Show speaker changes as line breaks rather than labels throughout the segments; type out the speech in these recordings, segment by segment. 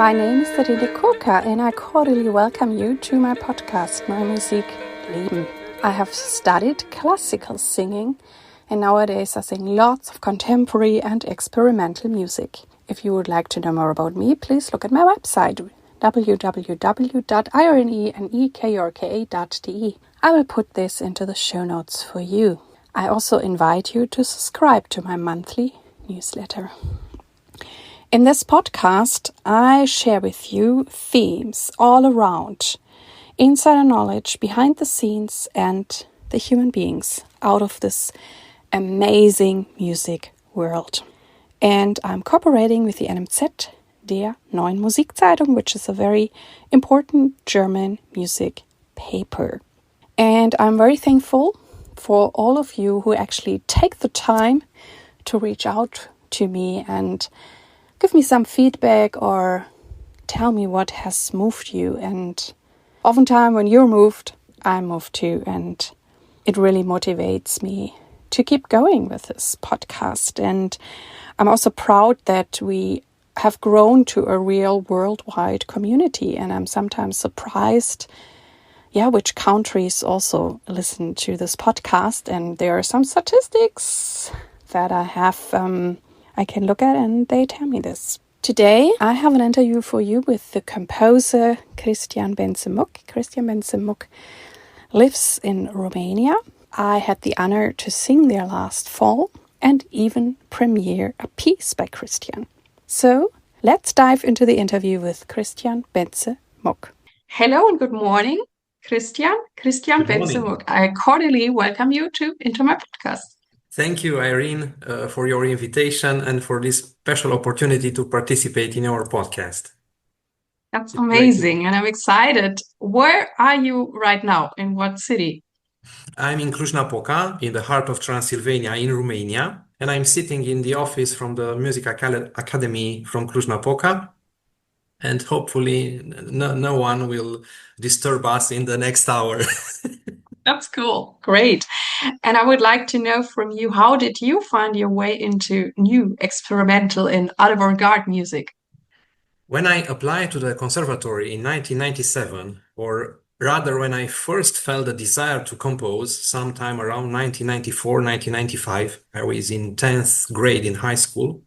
My name is Irene and I cordially welcome you to my podcast, My Musik Leben. I have studied classical singing and nowadays I sing lots of contemporary and experimental music. If you would like to know more about me, please look at my website www.irenekonzerte. I will put this into the show notes for you. I also invite you to subscribe to my monthly newsletter. In this podcast, I share with you themes all around, insider knowledge behind the scenes and the human beings out of this amazing music world. And I'm cooperating with the NMZ, der Neuen Musikzeitung, which is a very important German music paper. And I'm very thankful for all of you who actually take the time to reach out to me and give me some feedback or tell me what has moved you. And oftentimes when you're moved, I'm moved too. And it really motivates me to keep going with this podcast. And I'm also proud that we have grown to a real worldwide community. And I'm sometimes surprised, which countries also listen to this podcast. And there are some statistics that I have I can look at and they tell me this. Today I have an interview for you with the composer Cristian Bence-Muk. Cristian Bence-Muk lives in Romania. I had the honor to sing there last fall and even premiere a piece by Cristian. So let's dive into the interview with Cristian Bence-Muk. Hello and good morning, Cristian Bence-Muk. I cordially welcome you into my podcast.
Thank you, Irene, for your invitation and for this special opportunity to participate in our podcast.
That's amazing, and I'm excited. Where are you right now? In what city?
I'm in Cluj-Napoca, in the heart of Transylvania, in Romania, and I'm sitting in the office from the Music Academy from Cluj-Napoca, and hopefully no one will disturb us in the next hour.
That's cool. Great. And I would like to know from you, how did you find your way into new experimental and avant-garde music?
When I applied to the conservatory in 1997, or rather when I first felt the desire to compose sometime around 1994, 1995, I was in 10th grade in high school,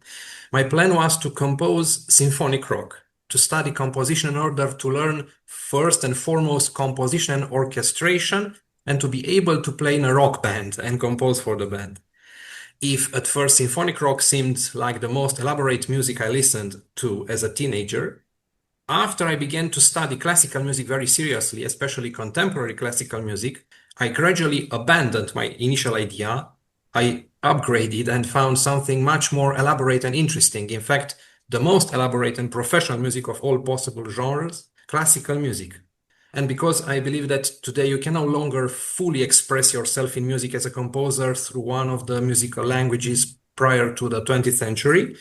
my plan was to compose symphonic rock, to study composition in order to learn first and foremost composition and orchestration, and to be able to play in a rock band and compose for the band. If at first symphonic rock seemed like the most elaborate music I listened to as a teenager, after I began to study classical music very seriously, especially contemporary classical music, I gradually abandoned my initial idea. I upgraded and found something much more elaborate and interesting. In fact, the most elaborate and professional music of all possible genres, classical music. And because I believe that today you can no longer fully express yourself in music as a composer through one of the musical languages prior to the 20th century,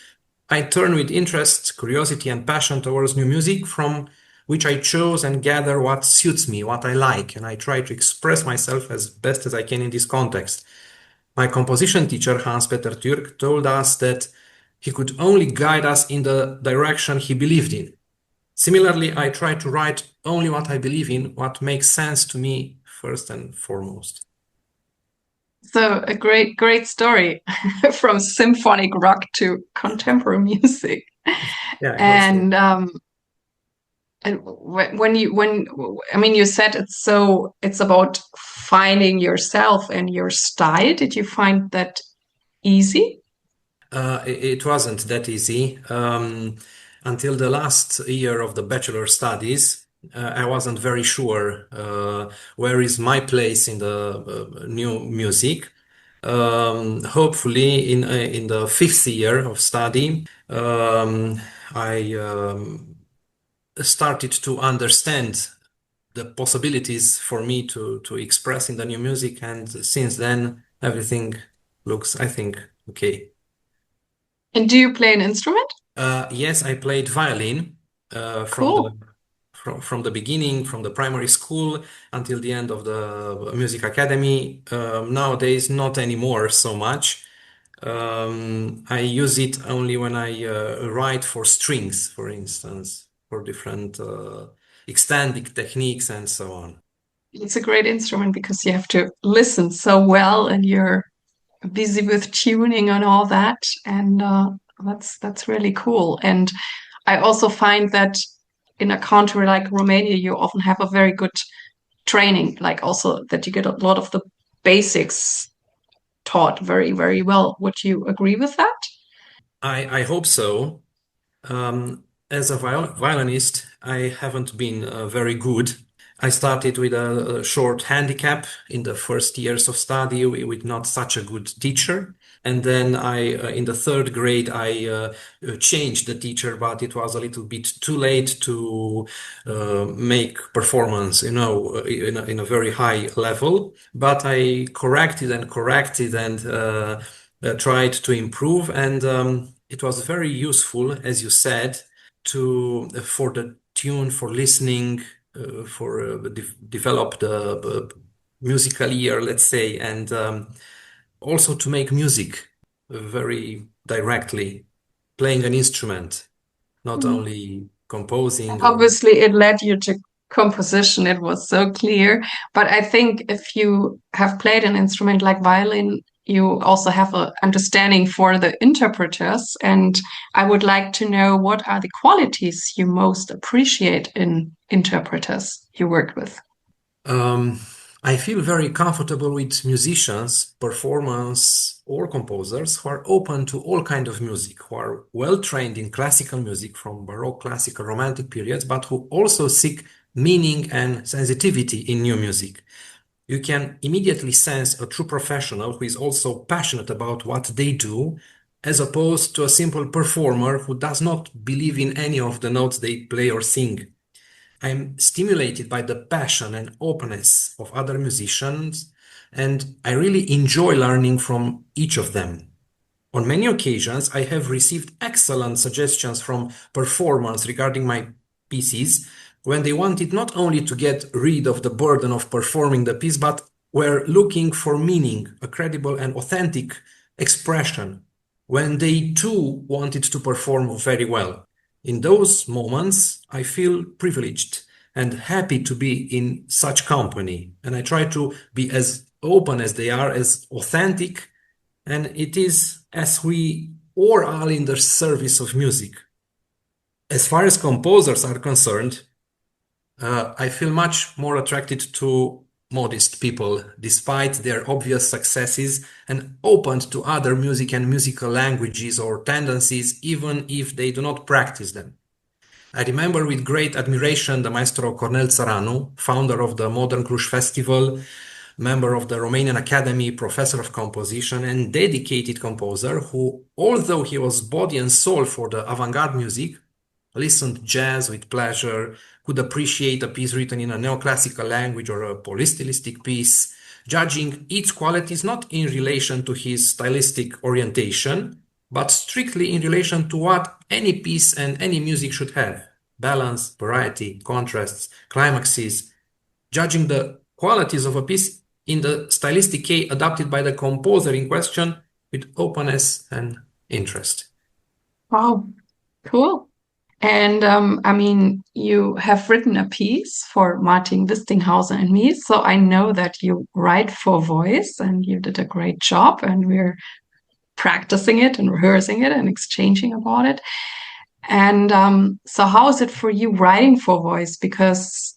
I turn with interest, curiosity, and passion towards new music, from which I chose and gather what suits me, what I like, and I try to express myself as best as I can in this context. My composition teacher, Hans-Peter Türk, told us that he could only guide us in the direction he believed in. Similarly, I try to write only what I believe in, what makes sense to me first and foremost.
So a great story from symphonic rock to contemporary music.
Yeah,
and when you said it's about finding yourself and your style. Did you find that easy?
It wasn't that easy. Until the last year of the bachelor studies, I wasn't very sure where is my place in the new music. Hopefully, in the fifth year of study, I started to understand the possibilities for me to express in the new music, and since then everything looks, I think, okay.
And do you play an instrument?
Yes, I played violin
Cool.
from the beginning, from the primary school until the end of the music academy. Nowadays, not anymore so much. I use it only when I write for strings, for instance. for different extending techniques and so on.
It's a great instrument because you have to listen so well and you're busy with tuning and all that. And that's really cool. And I also find that in a country like Romania, you often have a very good training, like also that you get a lot of the basics taught very, very well. Would you agree with that?
I hope so. As a violinist, I haven't been very good. I started with a short handicap in the first years of study with not such a good teacher. And then in the third grade, I changed the teacher, but it was a little bit too late to make performance, in a very high level. But I corrected and corrected and tried to improve. And it was very useful, as you said, for the tune, for listening, for develop the musical ear, let's say, and also to make music very directly, playing an instrument, not only composing or.
Obviously, it led you to composition. It was so clear. But I think if you have played an instrument like violin, you also have an understanding for the interpreters. And I would like to know what are the qualities you most appreciate in interpreters you work with.
Um, I feel very comfortable with musicians, performers, or composers who are open to all kind of music, who are well trained in classical music from Baroque, classical, Romantic periods, but who also seek meaning and sensitivity in new music. You can immediately sense a true professional who is also passionate about what they do, as opposed to a simple performer who does not believe in any of the notes they play or sing. I'm stimulated by the passion and openness of other musicians, and I really enjoy learning from each of them. On many occasions, I have received excellent suggestions from performers regarding my pieces when they wanted not only to get rid of the burden of performing the piece, but were looking for meaning, a credible and authentic expression, when they too wanted to perform very well. In those moments, I feel privileged and happy to be in such company, and I try to be as open as they are, as authentic, and it is as we all are in the service of music. As far as composers are concerned, I feel much more attracted to modest people, despite their obvious successes, and open to other music and musical languages or tendencies, even if they do not practice them. I remember with great admiration the maestro Cornel Țăranu, founder of the Modern Cluj Festival, member of the Romanian Academy, professor of composition, and dedicated composer who, although he was body and soul for the avant-garde music, listened jazz with pleasure, could appreciate a piece written in a neoclassical language or a polystylistic piece, judging its qualities not in relation to his stylistic orientation, but strictly in relation to what any piece and any music should have: balance, variety, contrasts, climaxes, judging the qualities of a piece in the stylistic key adopted by the composer in question with openness and interest.
Wow, cool. And I mean, you have written a piece for Martin Wistinghausen and me, so I know that you write for voice and you did a great job, and we're practicing it and rehearsing it and exchanging about it. And so, how is it for you writing for voice? Because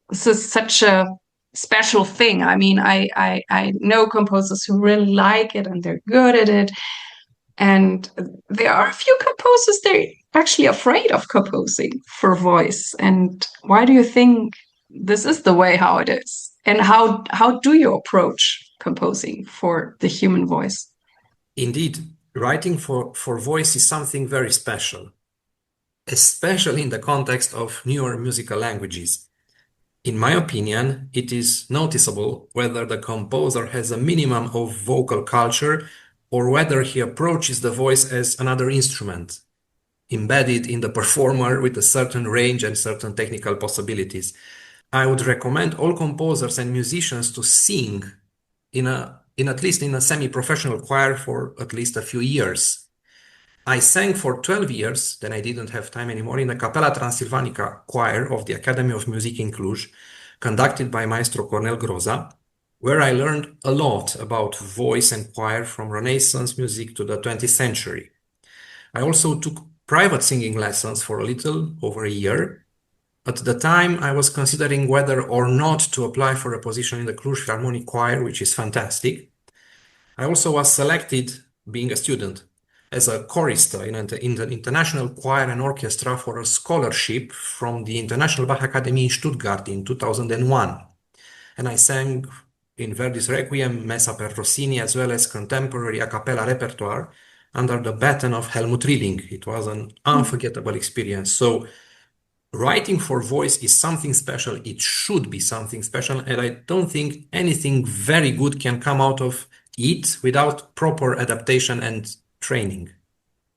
this is such a special thing. I mean, I know composers who really like it and they're good at it. And there are a few composers they're actually afraid of composing for voice. And why do you think this is the way how it is? And how do you approach composing for the human voice?
Indeed, writing for voice is something very special, especially in the context of newer musical languages. In my opinion, it is noticeable whether the composer has a minimum of vocal culture or whether he approaches the voice as another instrument, embedded in the performer with a certain range and certain technical possibilities. I would recommend all composers and musicians to sing in at least in a semi-professional choir for at least a few years. I sang for 12 years, then I didn't have time anymore, in the Capella Transilvanica choir of the Academy of Music in Cluj, conducted by Maestro Cornel Groza, where I learned a lot about voice and choir from Renaissance music to the 20th century. I also took private singing lessons for a little over a year. At the time, I was considering whether or not to apply for a position in the Cluj Philharmonic Choir, which is fantastic. I also was selected, being a student, as a chorister in the International Choir and Orchestra for a scholarship from the International Bach Academy in Stuttgart in 2001. And I sang in Verdi's Requiem, Messa per Rossini, as well as contemporary a cappella repertoire under the baton of Helmut Rilling. It was an unforgettable experience. So writing for voice is something special. It should be something special. And I don't think anything very good can come out of it without proper adaptation and training.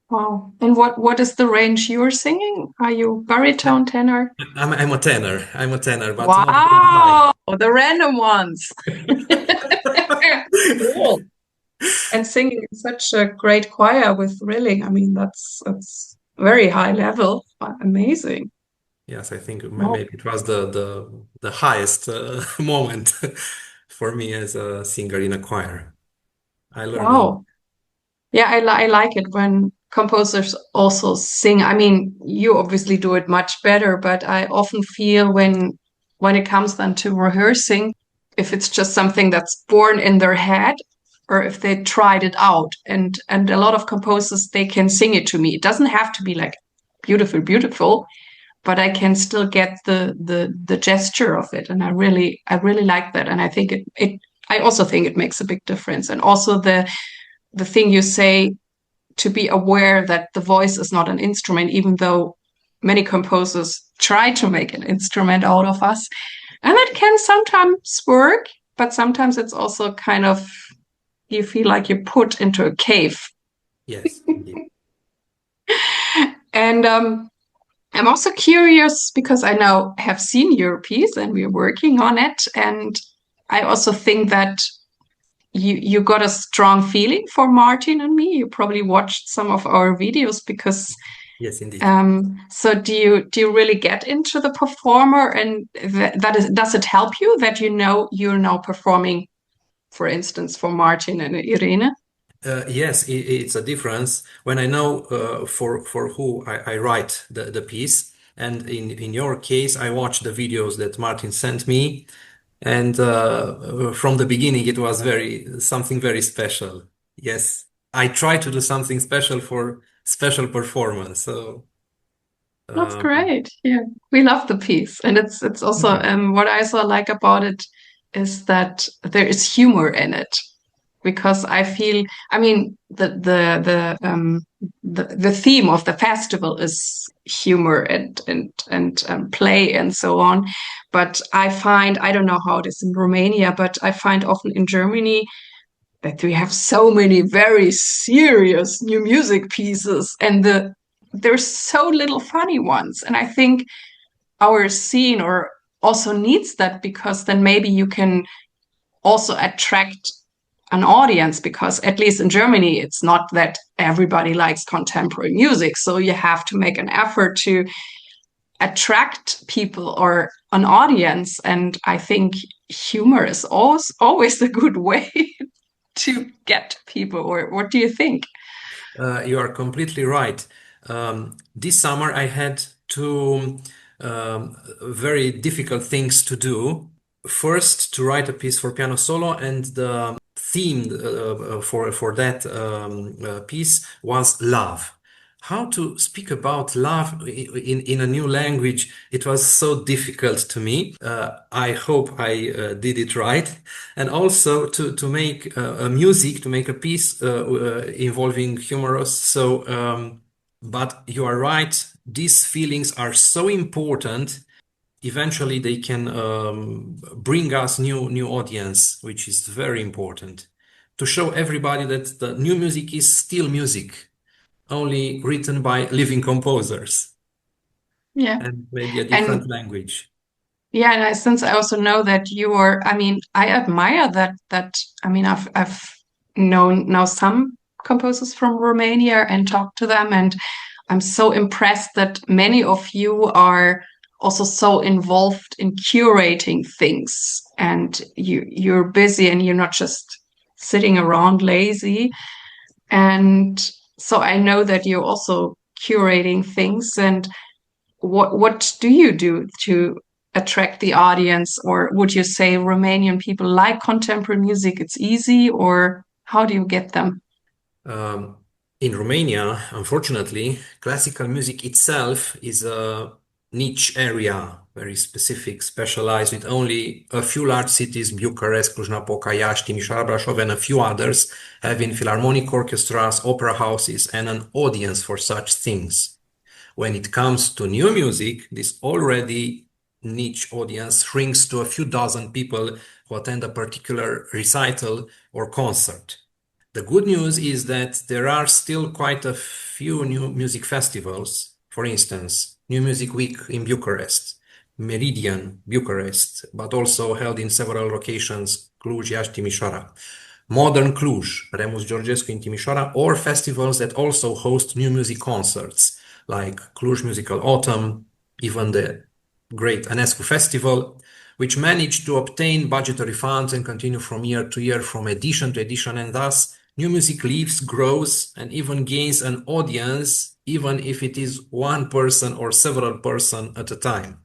Wow. And what is the range you're singing? Are you baritone, tenor?
I'm a tenor. I'm a tenor, but not very high.
Wow, the random ones. Cool. And singing in such a great choir with Rilling, I mean, that's very high level. Amazing.
Yes, I think
Wow.
maybe it was the highest moment for me as a singer in a choir. I learned a lot.
Wow. Yeah, I like it when composers also sing. I mean, you obviously do it much better, but I often feel when it comes then to rehearsing, if it's just something that's born in their head or if they tried it out. And a lot of composers they can sing it to me. It doesn't have to be like beautiful, beautiful, but I can still get the gesture of it. And I really like that. And I think it I also think it makes a big difference. And also the thing you say to be aware that the voice is not an instrument, even though many composers try to make an instrument out of us. And it can sometimes work, but sometimes it's also kind of, you feel like you're put into a cave.
Yes, indeed.
And I'm also curious because I now have seen your piece and we're working on it. And I also think that you got a strong feeling for Martin and me. You probably watched some of our videos because
Yes, indeed.
so do you really get into the performer and that is does it help you that you're now performing, for instance, for Martin and Irene?
Yes, it's a difference when I know for who I write the piece. And in your case, I watched the videos that Martin sent me, and from the beginning, it was something very special. Yes, I try to do something special for special performance. So
That's
um,
great. Yeah, we love the piece, and it's also
okay.
what I so like about it is that there is humor in it because I feel, I mean, the theme of the festival is humor and play and so on. But I find, I don't know how it is in Romania, but I find often in Germany that we have so many very serious new music pieces, and there's so little funny ones. And I think our scene or also needs that because then maybe you can also attract an audience because at least in Germany, it's not that everybody likes contemporary music. So you have to make an effort to attract people or an audience. And I think humor is always a good way to get to people. Or what do you think?
You are completely right. This summer, I had two very difficult things to do. First, to write a piece for piano solo, and the theme for that piece was love. How to speak about love in a new language, it was so difficult to me. I hope I did it right. And also to make a music, to make a piece involving humorous. So, but you are right, these feelings are so important. Eventually, they can bring us new audience, which is very important. To show everybody that the new music is still music only written by living composers
Yeah.
and maybe a different
And
language.
yeah, and since I also know that you are, I mean, I admire that I mean, I've known now some composers from Romania and talk to them. And I'm so impressed that many of you are also so involved in curating things, and you're busy and you're not just sitting around lazy. And so I know that you're also curating things. And what do you do to attract the audience? Or would you say Romanian people like contemporary music? It's easy, or how do you get them?
In Romania, unfortunately, classical music itself is a niche area, very specific, specialized with only a few large cities, Bucharest, Cluj-Napoca, Iași, Timișoara, Brașov, and a few others, having philharmonic orchestras, opera houses, and an audience for such things. When it comes to new music, this already niche audience shrinks to a few dozen people who attend a particular recital or concert. The good news is that there are still quite a few new music festivals. For instance, New Music Week in Bucharest, Meridian, Bucharest, but also held in several locations, Cluj, Iași, Timișoara, Modern Cluj, Remus Georgescu in Timișoara, or festivals that also host new music concerts, like Cluj Musical Autumn, even the great Anescu Festival, which managed to obtain budgetary funds and continue from year to year, from edition to edition, and thus new music lives, grows, and even gains an audience, even if it is one person or several person at a time.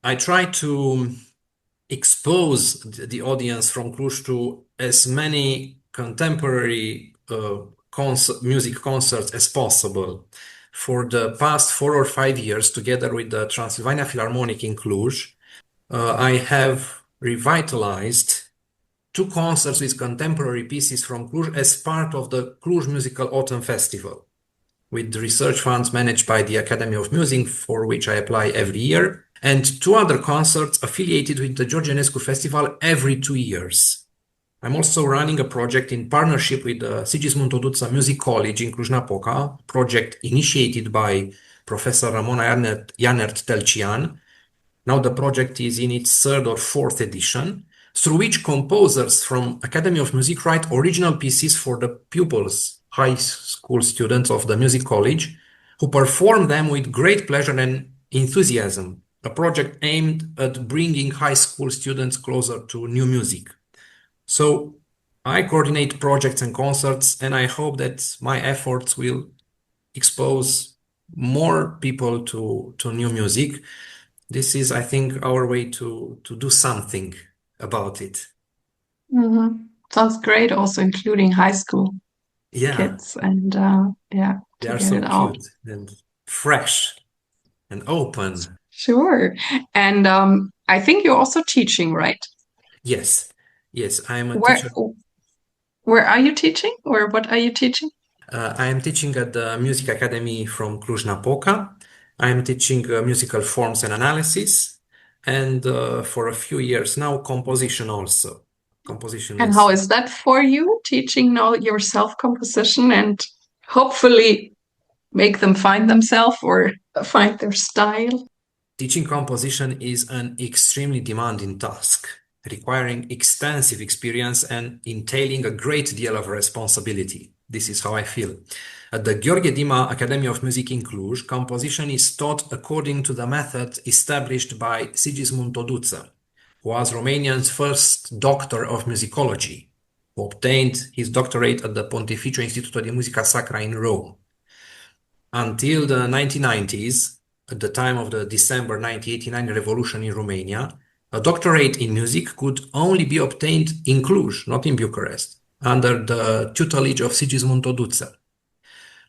I try to expose the audience from Cluj to as many contemporary music concerts as possible. For the past 4 or 5 years, together with the Transylvania Philharmonic in Cluj, I have revitalized 2 concerts with contemporary pieces from Cluj as part of the Cluj Musical Autumn Festival, with research funds managed by the Academy of Music, for which I apply every year, and 2 other concerts affiliated with the George Enescu Festival every 2 years. I'm also running a project in partnership with the Sigismund Toduța Music College in Cluj-Napoca, project initiated by Professor Ramona Ianert-Telcian. Now the project is in its 3rd or 4th edition, through which composers from Academy of Music write original pieces for the pupils, high school students of the music college, who perform them with great pleasure and enthusiasm, a project aimed at bringing high school students closer to new music. So I coordinate projects and concerts, and I hope that my efforts will expose more people to new music. This is, I think, our way to do something about it.
Sounds great, also including high school kids, and
they are so cute and fresh and open.
Sure. And I think you're also teaching, right?
Yes, I'm a teacher.
Where are you teaching, or what are you teaching?
I am teaching at the Music Academy from Cluj-Napoca. I am teaching musical forms and analysis, and for a few years now, composition also.
And how is that for you, teaching now yourself composition and hopefully make them find themselves or find their style?
Teaching composition is an extremely demanding task, requiring extensive experience and entailing a great deal of responsibility. This is how I feel. At the Gheorghe Dima Academy of Music in Cluj, composition is taught according to the method established by Sigismund Toduța, who was Romania's first doctor of musicology, who obtained his doctorate at the Pontificio Instituto de Musica Sacra in Rome. Until the 1990s, at the time of the December 1989 revolution in Romania, a doctorate in music could only be obtained in Cluj, not in Bucharest, under the tutelage of Sigismund Toduța.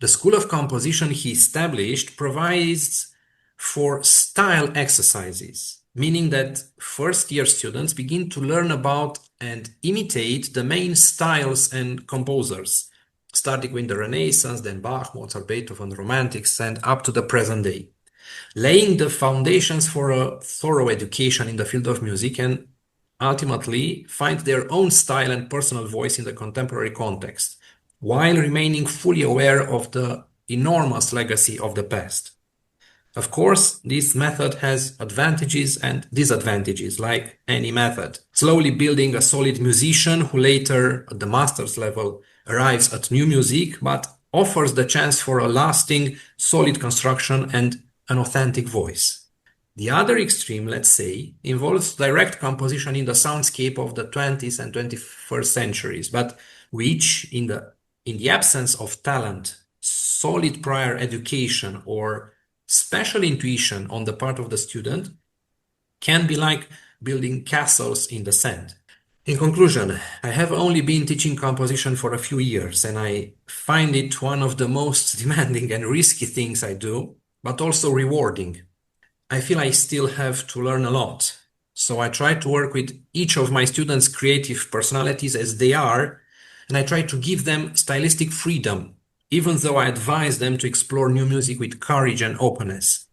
The School of Composition he established provides for style exercises, meaning that first-year students begin to learn about and imitate the main styles and composers, starting with the Renaissance, then Bach, Mozart, Beethoven, Romantics, and up to the present day, laying the foundations for a thorough education in the field of music and ultimately find their own style and personal voice in the contemporary context, while remaining fully aware of the enormous legacy of the past. Of course, this method has advantages and disadvantages, like any method. Slowly building a solid musician who later, at the master's level, arrives at new music, but offers the chance for a lasting, solid construction and an authentic voice. The other extreme, let's say, involves direct composition in the soundscape of the 20th and 21st centuries, but which, in the absence of talent, solid prior education, or special intuition on the part of the student, can be like building castles in the sand. In conclusion, I have only been teaching composition for a few years, and I find it one of the most demanding and risky things I do, but also rewarding. I feel I still have to learn a lot, so I try to work with each of my students' creative personalities as they are, and I try to give them stylistic freedom, even though I advise them to explore new music with courage and openness.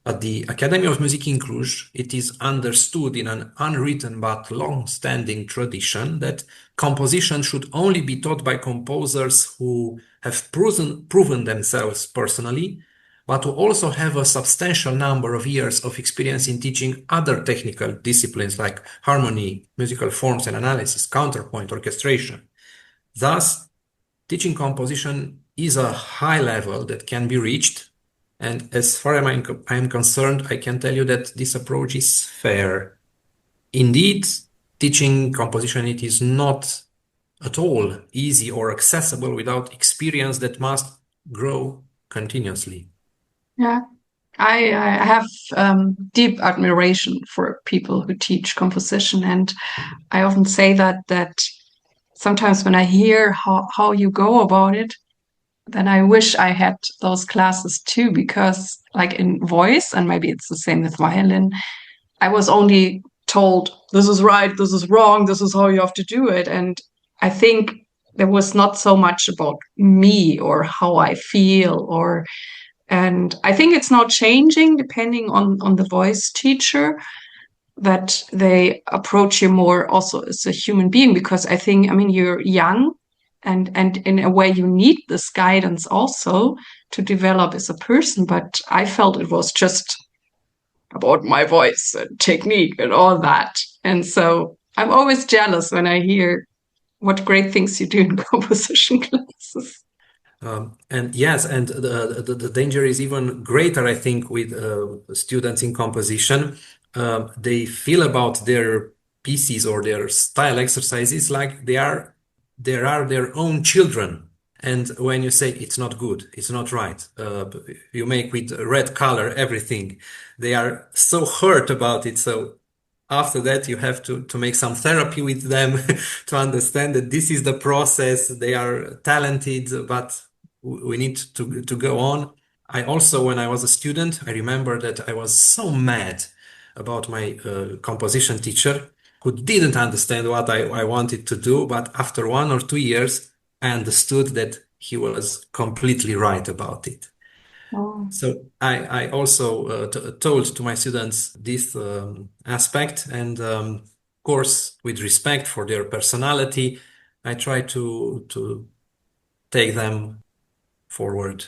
At the Academy of Music in Cluj, it is understood in an unwritten but long-standing tradition that composition should only be taught by composers who have proven themselves personally, but who also have a substantial number of years of experience in teaching other technical disciplines like harmony, musical forms and analysis, counterpoint, orchestration. Thus, teaching composition is a high level that can be reached. And as far as I'm concerned, I can tell you that this approach is fair. Indeed, teaching composition, it is not at all easy or accessible without experience that must grow continuously.
Yeah, I have deep admiration for people who teach composition, and I often say that sometimes when I hear how you go about it, then I wish I had those classes too, because like in voice, and maybe it's the same with violin, I was only told this is right, this is wrong, this is how you have to do it. And I think there was not so much about me or how I feel, and I think it's now changing depending on the voice teacher, that they approach you more also as a human being, because I think, I mean, you're young, and in a way you need this guidance also to develop as a person. But I felt it was just about my voice and technique and all that. And so I'm always jealous when I hear what great things you do in composition classes.
And yes, and the danger is even greater, I think, with students in composition. They feel about their pieces or their style exercises like they are their own children. And when you say it's not good, it's not right, you make with red color everything, they are so hurt about it. So after that, you have to make some therapy with them to understand that this is the process. They are talented, but we need to go on. I also, when I was a student, I remember that I was so mad about my composition teacher who didn't understand what I wanted to do. But after 1 or 2 years, I understood that he was completely right about it.
Oh.
So I also told to my students this aspect, and of course, with respect for their personality, I try to take them forward.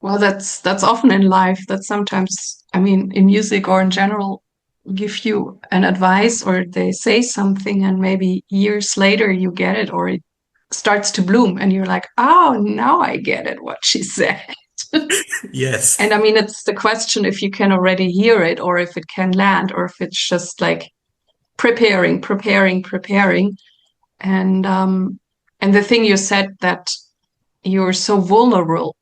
Well, that's often in life, that sometimes, I mean, in music or in general, give you an advice or they say something, and maybe years later you get it, or it starts to bloom and you're like, oh, now I get it, what she said.
Yes.
And I mean, it's the question if you can already hear it, or if it can land, or if it's just like preparing. And the thing you said, that you're so vulnerable,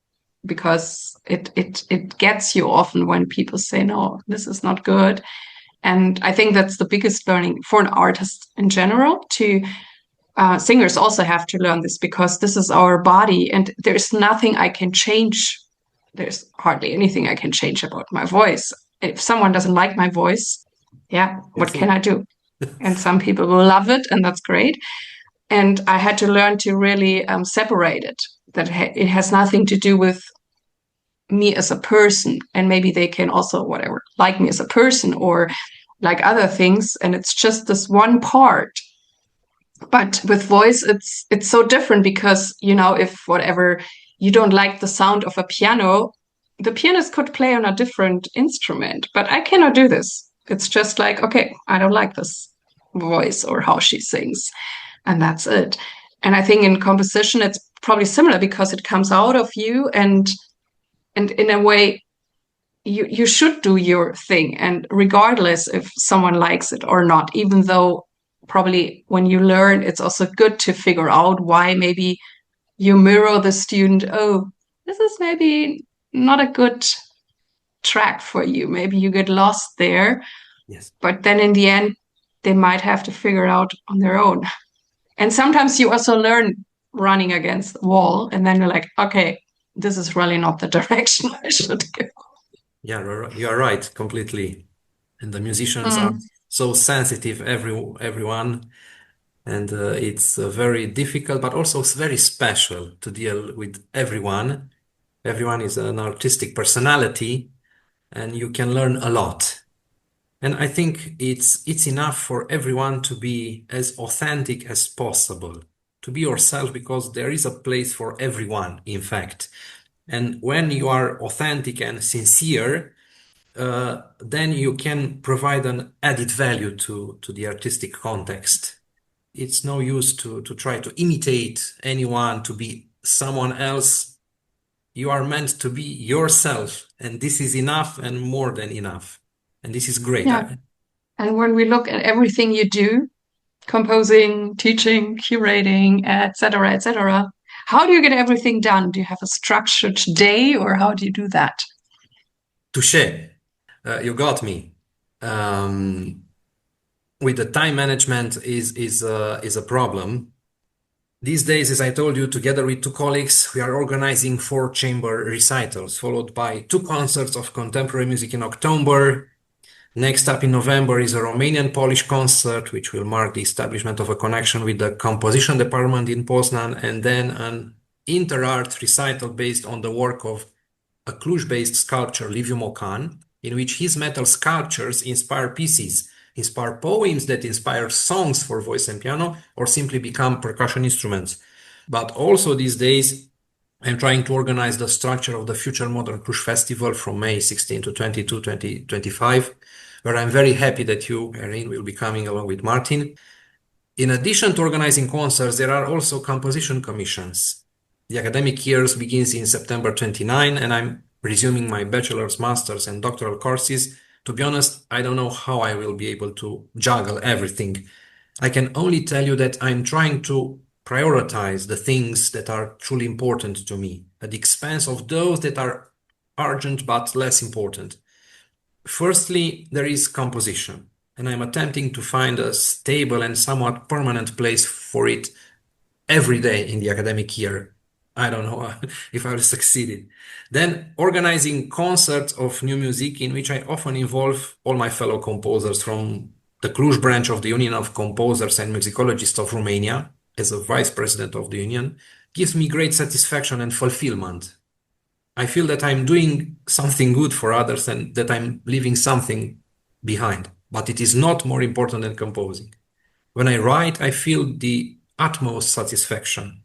because it gets you often when people say, no, this is not good. And I think that's the biggest learning for an artist in general. To singers also have to learn this, because this is our body, and there's nothing I can change. There's hardly anything I can change about my voice. If someone doesn't like my voice, yeah, what can I do? And some people will love it, and that's great. And I had to learn to really separate it, that it has nothing to do with me as a person. And maybe they can also, whatever, like me as a person or like other things. And it's just this one part. But with voice, it's so different, because, you know, if whatever, you don't like the sound of a piano, the pianist could play on a different instrument, but I cannot do this. It's just like, okay, I don't like this voice or how she sings, and that's it. And I think in composition, it's probably similar because it comes out of you, and in a way, you should do your thing, and regardless if someone likes it or not, even though probably when you learn, it's also good to figure out why maybe you mirror the student. Oh, this is maybe not a good track for you. Maybe you get lost there.
Yes.
But then in the end, they might have to figure it out on their own. And sometimes you also learn running against the wall, and then you're like, okay, this is really not the direction I should go.
Yeah, you are right, completely. And the musicians are so sensitive, everyone, and it's very difficult, but also very special to deal with everyone. Everyone is an artistic personality, and you can learn a lot. And I think it's enough for everyone to be as authentic as possible, to be yourself, because there is a place for everyone, in fact. And when you are authentic and sincere, then you can provide an added value to the artistic context. It's no use to try to imitate anyone, to be someone else. You are meant to be yourself, and this is enough and more than enough. And this is great.
Yeah. And when we look at everything you do, composing, teaching, curating, etc., how do you get everything done? Do you have a structured day, or how do you do that?
Touché. You got me. With the time management is a problem. These days, as I told you, together with two colleagues, we are organizing 4-chamber recitals, followed by 2 concerts of contemporary music in October. Next up in November is a Romanian-Polish concert, which will mark the establishment of a connection with the composition department in Poznan, and then an inter-art recital based on the work of a Cluj-based sculptor, Liviu Mocan, in which his metal sculptures inspire pieces, inspire poems that inspire songs for voice and piano, or simply become percussion instruments. But also these days, I'm trying to organize the structure of the Future Modern Cluj Festival from May 16 to 22, 2025, where I'm very happy that you, Irene, will be coming along with Martin. In addition to organizing concerts, there are also composition commissions. The academic year begins in September 29, and I'm resuming my bachelor's, master's, and doctoral courses. To be honest, I don't know how I will be able to juggle everything. I can only tell you that I'm trying to prioritize the things that are truly important to me at the expense of those that are urgent but less important. Firstly, there is composition, and I'm attempting to find a stable and somewhat permanent place for it every day in the academic year. I don't know if I will succeed. Then organizing concerts of new music in which I often involve all my fellow composers from the Cluj branch of the Union of Composers and Musicologists of Romania, as a vice president of the union, gives me great satisfaction and fulfillment. I feel that I'm doing something good for others and that I'm leaving something behind, but it is not more important than composing. When I write, I feel the utmost satisfaction.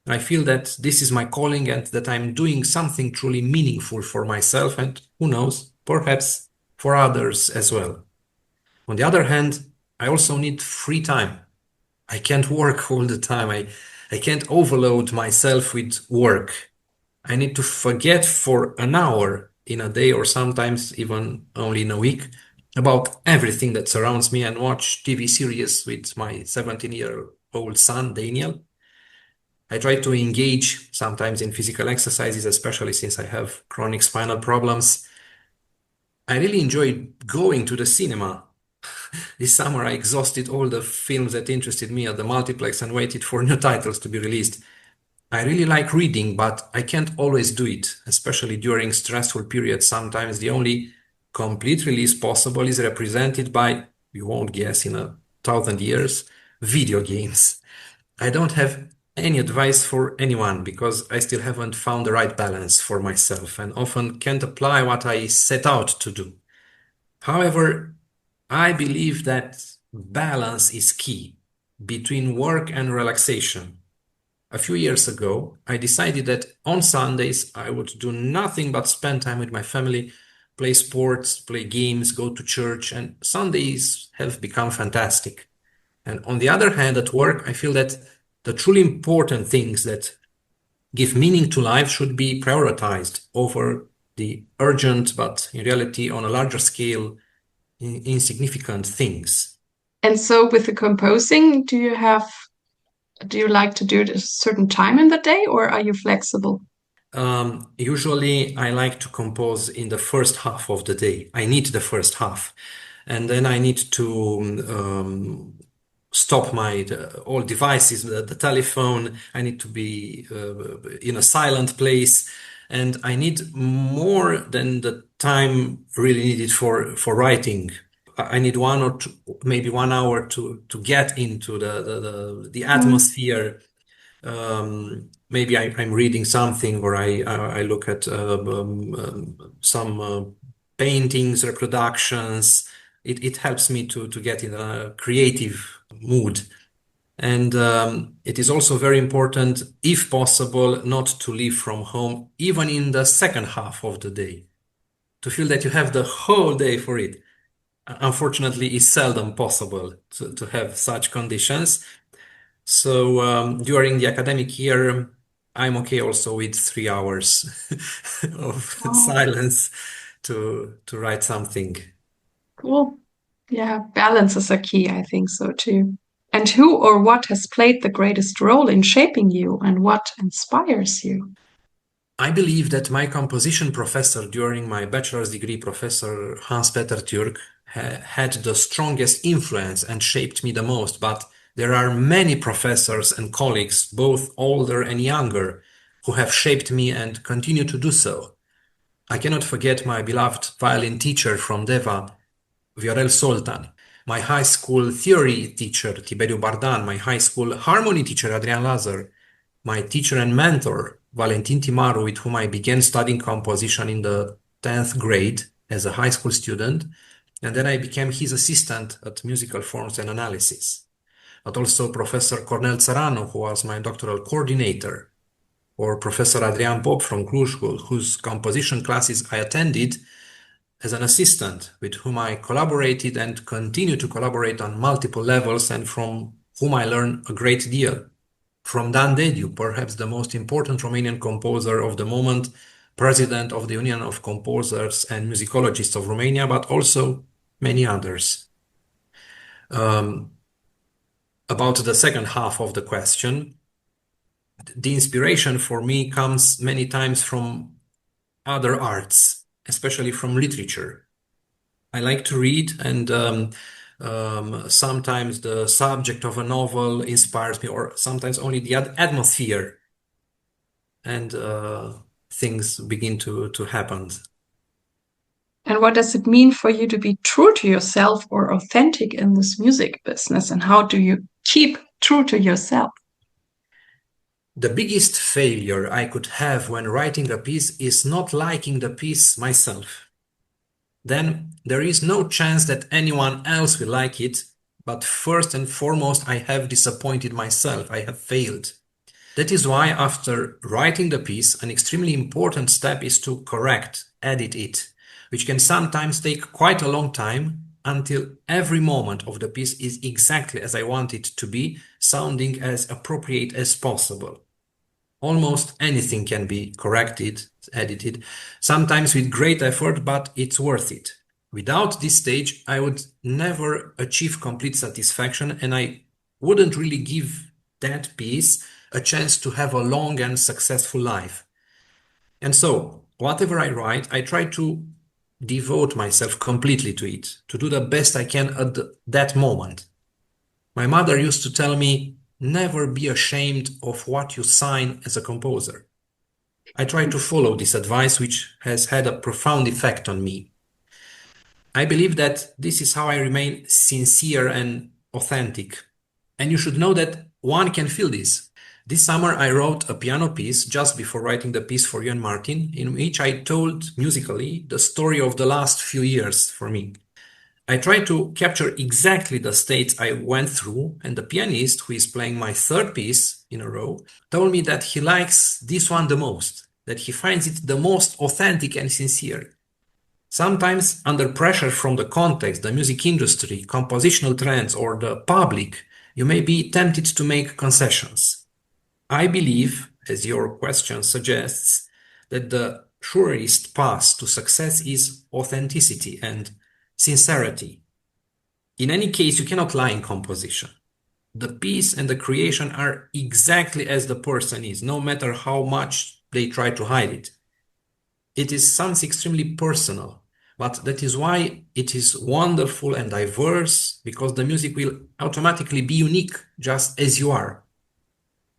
I feel that this is my calling and that I'm doing something truly meaningful for myself and, who knows, perhaps for others as well. On the other hand, I also need free time. I can't work all the time. I can't overload myself with work. I need to forget for an hour in a day, or sometimes even only in a week, about everything that surrounds me and watch TV series with my 17-year-old son, Daniel. I try to engage sometimes in physical exercises, especially since I have chronic spinal problems. I really enjoy going to the cinema. This summer, I exhausted all the films that interested me at the multiplex and waited for new titles to be released. I really like reading, but I can't always do it, especially during stressful periods. Sometimes the only complete release possible is represented by, you won't guess in 1,000 years, video games. I don't have any advice for anyone because I still haven't found the right balance for myself and often can't apply what I set out to do. However, I believe that balance is key between work and relaxation. A few years ago, I decided that on Sundays I would do nothing but spend time with my family, play sports, play games, go to church, and Sundays have become fantastic. And on the other hand, at work, I feel that the truly important things that give meaning to life should be prioritized over the urgent, but in reality, on a larger scale, insignificant things.
And so with the composing, do you like to do it at a certain time in the day, or are you flexible?
Usually I like to compose in the first half of the day. I need the first half. And then I need to stop all devices, the telephone. I need to be in a silent place. And I need more than the time really needed for writing. I need 1 or 2, maybe 1 hour to get into the atmosphere. Maybe I'm reading something, or I look at some paintings, reproductions. It helps me to get in a creative mood. And it is also very important, if possible, not to leave from home, even in the second half of the day, to feel that you have the whole day for it. Unfortunately, it's seldom possible to have such conditions. So during the academic year, I'm okay also with 3 hours of silence to write something.
Cool. Yeah, balance is a key. I think so too. And who or what has played the greatest role in shaping you, and what inspires you?
I believe that my composition professor during my bachelor's degree, Professor Hans-Peter Türk, had the strongest influence and shaped me the most. But there are many professors and colleagues, both older and younger, who have shaped me and continue to do so. I cannot forget my beloved violin teacher from Deva, Viorel Soltan, my high school theory teacher, Tiberiu Bardan, my high school harmony teacher, Adrian Lazar, my teacher and mentor, Valentin Timaru, with whom I began studying composition in the 10th grade as a high school student, and then I became his assistant at musical forms and analysis. But also Professor Cornel Țăranu, who was my doctoral coordinator, or Professor Adrian Bob from Cluj, whose composition classes I attended as an assistant, with whom I collaborated and continue to collaborate on multiple levels, and from whom I learned a great deal. From Dan Dediu, perhaps the most important Romanian composer of the moment, president of the Union of Composers and Musicologists of Romania, but also many others. About the second half of the question, the inspiration for me comes many times from other arts, especially from literature. I like to read, and sometimes the subject of a novel inspires me, or sometimes only the atmosphere, and things begin to happen.
And what does it mean for you to be true to yourself or authentic in this music business? And how do you keep true to yourself?
The biggest failure I could have when writing a piece is not liking the piece myself. Then there is no chance that anyone else will like it, but first and foremost, I have disappointed myself. I have failed. That is why after writing the piece, an extremely important step is to correct, edit it, which can sometimes take quite a long time, until every moment of the piece is exactly as I want it to be, sounding as appropriate as possible. Almost anything can be corrected, edited, sometimes with great effort, but it's worth it. Without this stage, I would never achieve complete satisfaction, and I wouldn't really give that piece a chance to have a long and successful life. And so, whatever I write, I try to devote myself completely to it, to do the best I can at that moment. My mother used to tell me, never be ashamed of what you sign as a composer. I try to follow this advice, which has had a profound effect on me. I believe that this is how I remain sincere and authentic. And you should know that one can feel this. This summer I wrote a piano piece just before writing the piece for you and Martin, in which I told musically the story of the last few years for me. I tried to capture exactly the states I went through, and the pianist, who is playing my third piece in a row, told me that he likes this one the most, that he finds it the most authentic and sincere. Sometimes, under pressure from the context, the music industry, compositional trends, or the public, you may be tempted to make concessions. I believe, as your question suggests, that the surest path to success is authenticity and sincerity. In any case, you cannot lie in composition. The piece and the creation are exactly as the person is, no matter how much they try to hide it. It is something extremely personal, but that is why it is wonderful and diverse, because the music will automatically be unique just as you are.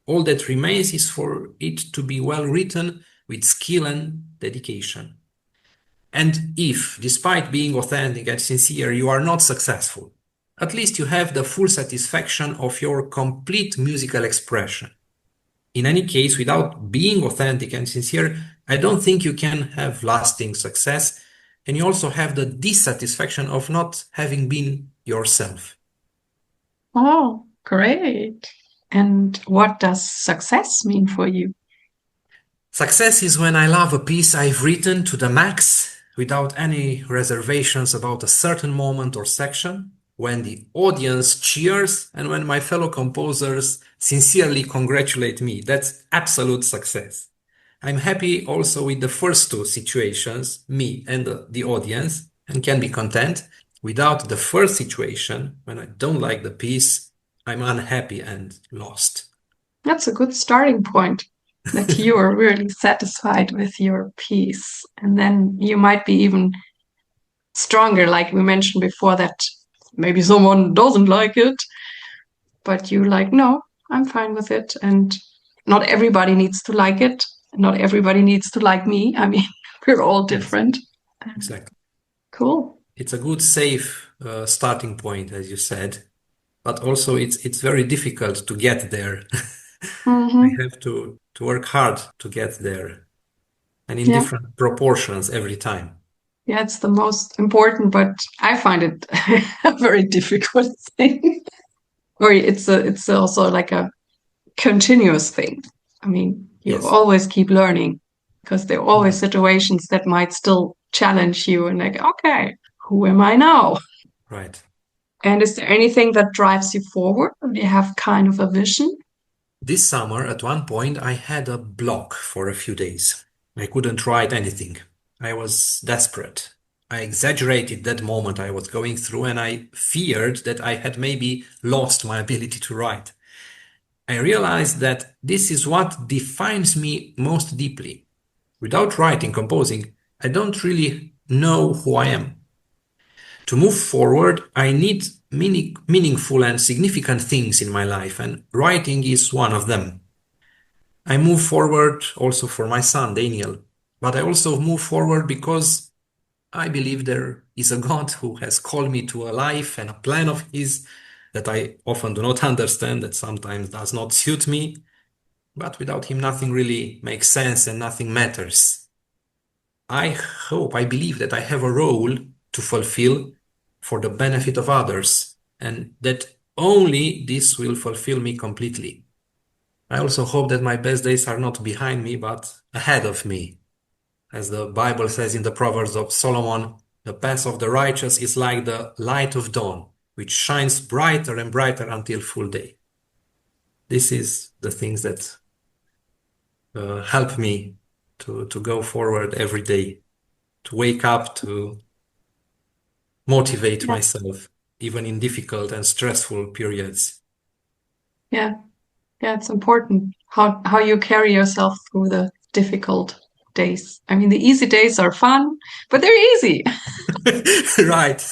All that remains is for it to be well written with skill and dedication. And if, despite being authentic and sincere, you are not successful, at least you have the full satisfaction of your complete musical expression. In any case, without being authentic and sincere, I don't think you can have lasting success, and you also have the dissatisfaction of not having been yourself.
Oh, great. And what does success mean for you?
Success is when I love a piece I've written to the max, without any reservations about a certain moment or section, when the audience cheers and when my fellow composers sincerely congratulate me. That's absolute success. I'm happy also with the first two situations, me and the audience, and can be content. Without the first situation, when I don't like the piece, I'm unhappy and lost.
That's a good starting point, that you are really satisfied with your piece. And then you might be even stronger, like we mentioned before, that maybe someone doesn't like it, but you like, no, I'm fine with it. And not everybody needs to like it. Not everybody needs to like me. I mean, we're all different.
Yes, exactly.
Cool.
It's a good, safe starting point, as you said, but also it's very difficult to get there.
Mm-hmm.
We have to work hard to get there, and in
Yeah.
different proportions every time.
Yeah, it's the most important, but I find it a very difficult thing. Or it's also like a continuous thing. I mean, you
Yes,
always keep learning because there are always
right,
situations that might still challenge you and like, okay, who am I now?
right.
And is there anything that drives you forward? Do you have kind of a vision?
This summer, at one point, I had a block for a few days. I couldn't write anything. I was desperate. I exaggerated that moment I was going through, and I feared that I had maybe lost my ability to write. I realized that this is what defines me most deeply. Without writing, composing, I don't really know who I am. To move forward, I need meaningful and significant things in my life, and writing is one of them. I move forward also for my son, Daniel, but I also move forward because I believe there is a God who has called me to a life and a plan of His that I often do not understand, that sometimes does not suit me, but without Him, nothing really makes sense and nothing matters. I believe that I have a role to fulfill for the benefit of others, and that only this will fulfill me completely. I also hope that my best days are not behind me, but ahead of me. As the Bible says in the Proverbs of Solomon, the path of the righteous is like the light of dawn, which shines brighter and brighter until full day. This is the things that help me to go forward every day, to wake up, to motivate
Yeah.
myself, even in difficult and stressful periods.
Yeah. Yeah, it's important how you carry yourself through the difficult days. I mean, the easy days are fun, but they're easy.
Right.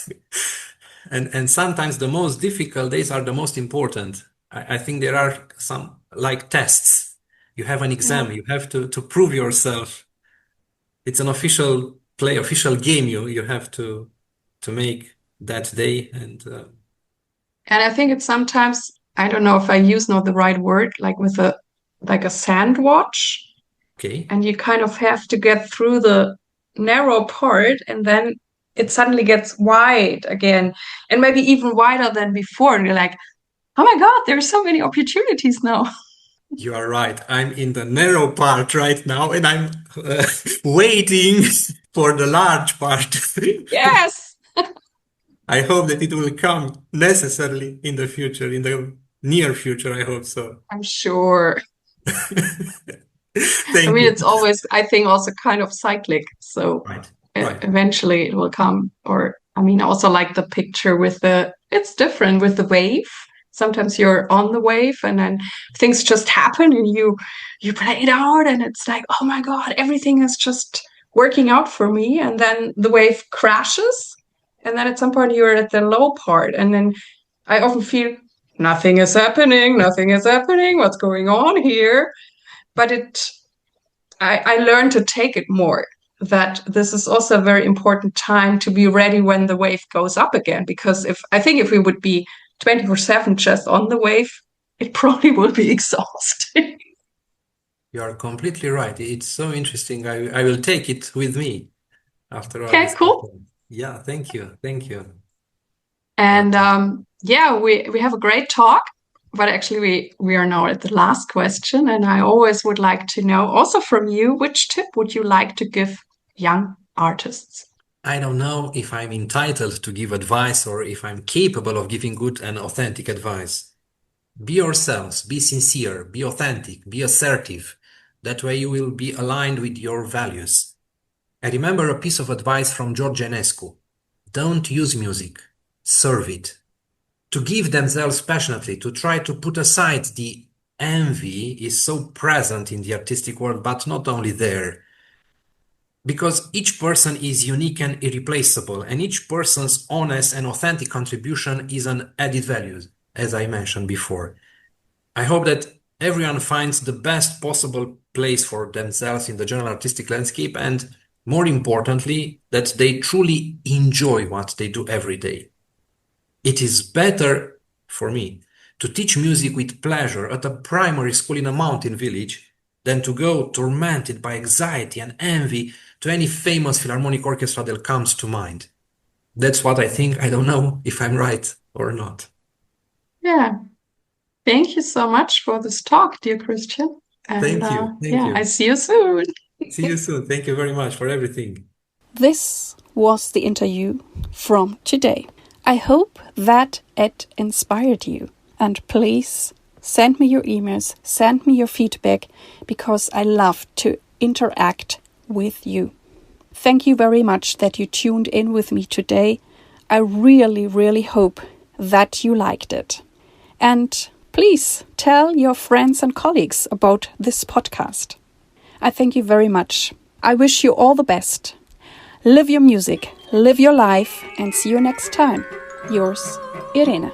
And sometimes the most difficult days are the most important. I think there are some like tests. You have an
Yeah.
exam, you have to prove yourself. It's an official play, official game you have to make that day. And
And I think it's sometimes, I don't know if I use not the right word, like with a like a sand watch,
okay,
and you kind of have to get through the narrow part and then it suddenly gets wide again and maybe even wider than before. And you're like, oh my God, there's so many opportunities now.
you are right. I'm in the narrow part right now, and I'm waiting for the large part.
Yes.
I hope that it will come necessarily in the future, in the near future, I hope so.
I'm sure. I
Thank
mean,
you.
it's always, I think, also kind of cyclic. So
Right, right.
eventually it will come. Or, I mean, also like the picture with it's different with the wave. Sometimes you're on the wave and then things just happen and you play it out and it's like, oh my God, everything is just working out for me. And then the wave crashes. And then at some point you're at the low part. And then I often feel nothing is happening, nothing is happening. What's going on here? But I learned to take it more, that this is also a very important time to be ready when the wave goes up again. Because if we would be 24/7 just on the wave, it probably will be exhausting.
You are completely right. It's so interesting. I will take it with me after our
Okay, cool.
discussion. Yeah, thank you. Thank you.
And
Okay.
yeah, we have a great talk. But actually, we are now at the last question, and I always would like to know, also from you, which tip would you like to give young artists?
I don't know if I'm entitled to give advice or if I'm capable of giving good and authentic advice. Be yourselves, be sincere, be authentic, be assertive. That way you will be aligned with your values. I remember a piece of advice from George Enescu. Don't use music, serve it. To give themselves passionately, to try to put aside the envy is so present in the artistic world, but not only there. Because each person is unique and irreplaceable, and each person's honest and authentic contribution is an added value, as I mentioned before. I hope that everyone finds the best possible place for themselves in the general artistic landscape, and more importantly, that they truly enjoy what they do every day. It is better for me to teach music with pleasure at a primary school in a mountain village than to go tormented by anxiety and envy to any famous philharmonic orchestra that comes to mind. That's what I think. I don't know if I'm right or not.
Yeah. Thank you so much for this talk, dear Christian. And
Thank you. Thank
yeah, I
you.
see you soon.
See you soon. Thank you very much for everything.
This was the interview from today. I hope that it inspired you. And please send me your emails, send me your feedback, because I love to interact with you. Thank you very much that you tuned in with me today. I really, really hope that you liked it. And please tell your friends and colleagues about this podcast. I thank you very much. I wish you all the best. Live your music, live your life, and see you next time. Yours, Irene.